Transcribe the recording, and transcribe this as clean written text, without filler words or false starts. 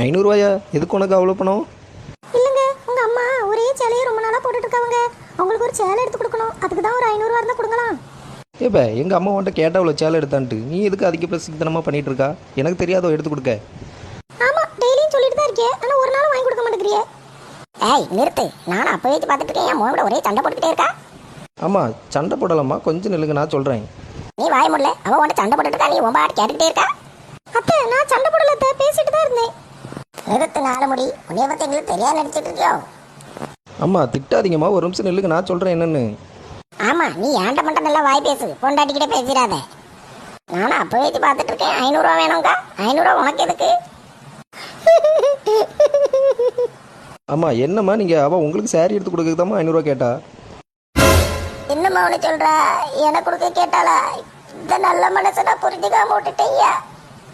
500 ரூபாயா? எதுக்கு உனக்கு அவ்வளோ பணம்? இல்லைங்க, உங்கள் அம்மா ஒரே சேலையை ரொம்ப நாளாக போட்டுட்டு இருக்காங்க. அவங்களுக்கு ஒரு சேலை எடுத்து கொடுக்கணும். அதுக்கு தான் ஒரு 500 இருந்தால் கொடுங்களாம். ஏப்பா எங்கள் அம்மா உன்ட்ட கேட்டால் அவ்வளோ சேலை எடுத்தான்ட்டு நீ எதுக்கு அதிக பிரசித்தனமாக பண்ணிகிட்டு இருக்கா? எனக்கு தெரியாதோ எடுத்து கொடுக்க. ஆமாம், டெய்லியும் சொல்லிட்டு தான் இருக்கேன். ஆனால் ஒரு நாள் வாங்கி கொடுக்க மாட்டேங்கிறியே. ஏய் நிறுத்து, நானும் அப்போ வச்சு பார்த்துட்டு இருக்கேன். என் மோனோட ஒரே சண்டை போட்டுக்கிட்டே இருக்கா. ஆமாம் சண்டை போடலாமா? கொஞ்சம் நில்லுங்க, நான் சொல்கிறேன். நீ வாய முடியல, அவன் உன்ட்ட சண்டை போட்டுட்டு இருக்கா. நீ உன் பாட்டு கேட்டுக்கிட்டே இருக்கா. அத்தை நான் சண்டை போடல அத்தை, பேசிட்டு தான் இருந்தேன். நிறுத்து நாலு முடி, உன்னைய பற்றி எங்களுக்கு தெரியாது நடிச்சிட்டு இருக்கியோ. அம்மா திட்டாதீங்கம்மா, ஒரு நிமிஷம் நில்லுங்க, நான் சொல்கிறேன் என்னன்னு. ஆமா, நீ ஏன்ட்ட மட்டும் நல்லா வாய் பேசு, பொண்டாட்டிக்கிட்டே பேசிடாத. நானும் அப்போ வச்சு பார்த்துட்டு இருக்கேன். 500 ரூபா வேணும்க்கா. 500 ரூபா உனக்கு எதுக்கு? அம்மா என்னம்மா நீங்கள் அவள் உங்களுக்கு சேரீ எடுத்து கொடுக்குறதாம்மா 500 ரூபா கேட்டா? என்னம்மா அவனை சொல்றா? எனக்கு கொடுக்க கேட்டாளா? இந்த நல்ல மனசை நான் புரிஞ்சுக்காம விட்டுட்டேயா.